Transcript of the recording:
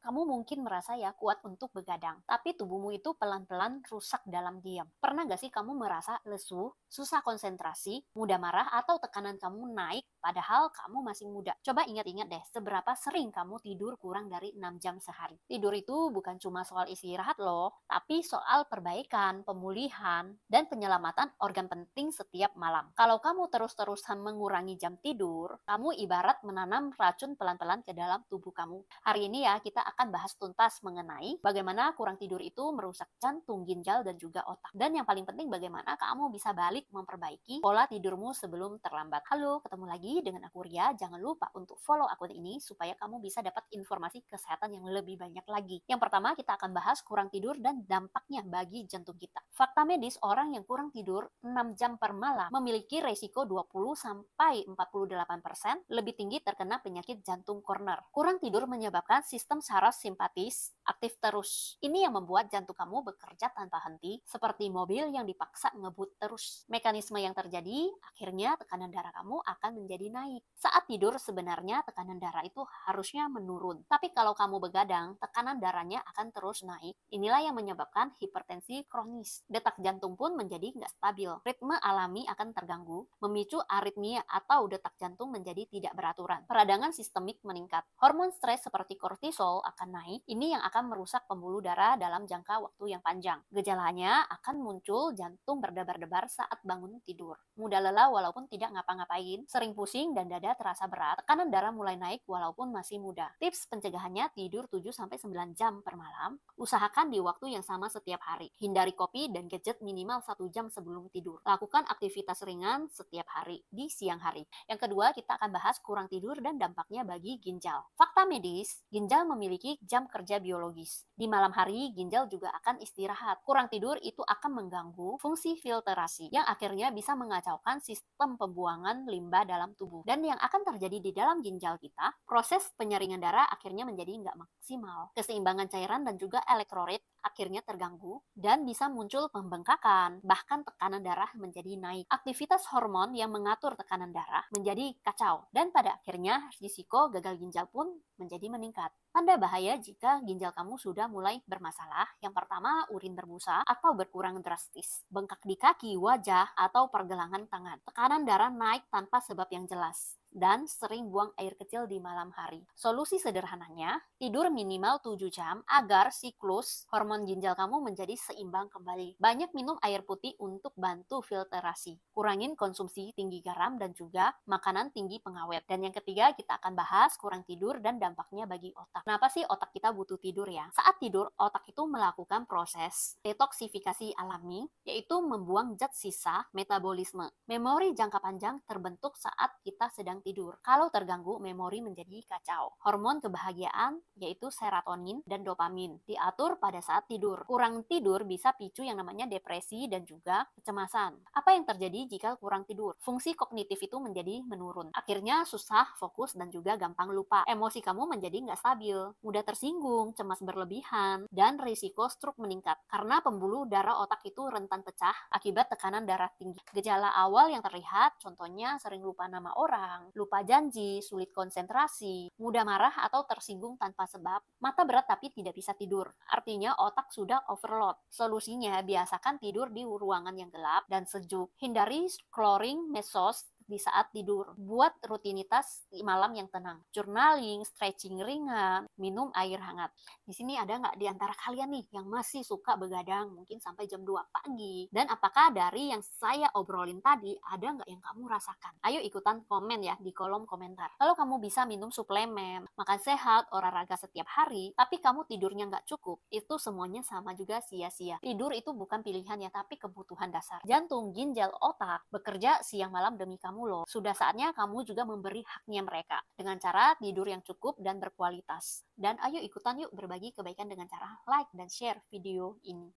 kamu mungkin merasa ya kuat untuk begadang, tapi tubuhmu itu pelan-pelan rusak dalam diam. Pernah gak sih kamu merasa lesu, susah konsentrasi, mudah marah, atau tekanan kamu naik padahal kamu masih muda? Coba ingat-ingat deh, seberapa sering kamu tidur kurang dari 6 jam sehari. Tidur itu bukan cuma soal istirahat loh, tapi soal perbaikan, pemulihan, dan penyelamatan organ penting setiap malam. Kalau kamu terus-terusan mengurangi jam tidur, kamu ibarat menanam racun pelan-pelan ke dalam tubuh kamu. Hari ini ya kita akan bahas tuntas mengenai bagaimana kurang tidur itu merusak jantung, ginjal, dan juga otak. Dan yang paling penting bagaimana kamu bisa balik memperbaiki pola tidurmu sebelum terlambat. Halo, ketemu lagi dengan aku Ria. Jangan lupa untuk follow akun ini supaya kamu bisa dapat informasi kesehatan yang lebih banyak lagi. Yang pertama kita akan bahas kurang tidur dan dampaknya bagi jantung kita. Fakta medis, orang yang kurang tidur 6 jam per malam memiliki resiko 20-48% lebih tinggi terkena penyakit jantung koroner. Kurang tidur menyebabkan sistem saraf simpatis aktif terus. Ini yang membuat jantung kamu bekerja tanpa henti, seperti mobil yang dipaksa ngebut terus. Mekanisme yang terjadi, akhirnya tekanan darah kamu akan menjadi naik. Saat tidur sebenarnya tekanan darah itu harusnya menurun. Tapi kalau kamu begadang, tekanan darahnya akan terus naik. Inilah yang menyebabkan hipertensi kronis. Detak jantung pun menjadi nggak stabil. Ritme alami akan terganggu, memicu aritmia atau detak jantung menjadi tidak beraturan. Peradangan sistemik meningkat. Hormon stres seperti kortisol akan naik. Ini yang akan merusak pembuluh darah dalam jangka waktu yang panjang. Gejalanya akan muncul jantung berdebar-debar saat bangun tidur. Mudah lelah walaupun tidak ngapa-ngapain, sering pusing dan dada terasa berat. Tekanan darah mulai naik walaupun masih muda. Tips pencegahannya tidur 7-9 jam per malam. Usahakan di waktu yang sama setiap hari. Hindari kopi dan gadget minimal 1 jam sebelum tidur. Lakukan aktivitas ringan setiap hari di siang hari. Yang kedua, kita akan bahas kurang tidur dan dampaknya bagi ginjal. Fakta medis, ginjal memiliki jam kerja biologis. Di malam hari, ginjal juga akan istirahat. Kurang tidur itu akan mengganggu fungsi filtrasi yang akhirnya bisa mengacaukan sistem pembuangan limbah dalam tubuh. Dan yang akan terjadi di dalam ginjal kita, proses penyaringan darah akhirnya menjadi nggak maksimal. Keseimbangan cairan dan juga elektrolit akhirnya terganggu dan bisa muncul pembengkakan, bahkan tekanan darah menjadi naik. Aktivitas hormon yang mengatur tekanan darah menjadi kacau dan pada akhirnya risiko gagal ginjal pun menjadi meningkat. Tanda bahaya jika ginjal kamu sudah mulai bermasalah. Yang pertama, urin berbusa atau berkurang drastis, bengkak di kaki, wajah, atau pergelangan tangan. Tekanan darah naik tanpa sebab yang jelas dan sering buang air kecil di malam hari. Solusi sederhananya, tidur minimal 7 jam agar siklus hormon ginjal kamu menjadi seimbang kembali. Banyak minum air putih untuk bantu filtrasi. Kurangin konsumsi tinggi garam dan juga makanan tinggi pengawet. Dan yang ketiga, kita akan bahas kurang tidur dan dampaknya bagi otak. Kenapa sih otak kita butuh tidur ya? Saat tidur, otak itu melakukan proses detoksifikasi alami, yaitu membuang zat sisa metabolisme. Memori jangka panjang terbentuk saat kita sedang tidur. Kalau terganggu, memori menjadi kacau. Hormon kebahagiaan, yaitu serotonin dan dopamin, diatur pada saat tidur. Kurang tidur bisa picu yang namanya depresi dan juga kecemasan. Apa yang terjadi jika kurang tidur? Fungsi kognitif itu menjadi menurun. Akhirnya susah fokus dan juga gampang lupa. Emosi kamu menjadi nggak stabil, mudah tersinggung, cemas berlebihan, dan risiko stroke meningkat. Karena pembuluh darah otak itu rentan pecah akibat tekanan darah tinggi. Gejala awal yang terlihat, contohnya sering lupa nama orang, lupa janji, sulit konsentrasi, mudah marah atau tersinggung tanpa sebab, mata berat tapi tidak bisa tidur. Artinya otak sudah overload. Solusinya, biasakan tidur di ruangan yang gelap dan sejuk. Hindari scrolling medsos di saat tidur. Buat rutinitas malam yang tenang. Journaling, stretching ringan, minum air hangat. Di sini ada nggak di antara kalian nih yang masih suka begadang mungkin sampai jam 2 pagi? Dan apakah dari yang saya obrolin tadi ada nggak yang kamu rasakan? Ayo ikutan komen ya di kolom komentar. Kalau kamu bisa minum suplemen, makan sehat, olahraga setiap hari, tapi kamu tidurnya nggak cukup, itu semuanya sama juga sia-sia. Tidur itu bukan pilihan ya, tapi kebutuhan dasar. Jantung, ginjal, otak bekerja siang malam demi kamu loh. Sudah saatnya kamu juga memberi haknya mereka dengan cara tidur yang cukup dan berkualitas. Dan ayo ikutan yuk berbagi kebaikan dengan cara like dan share video ini.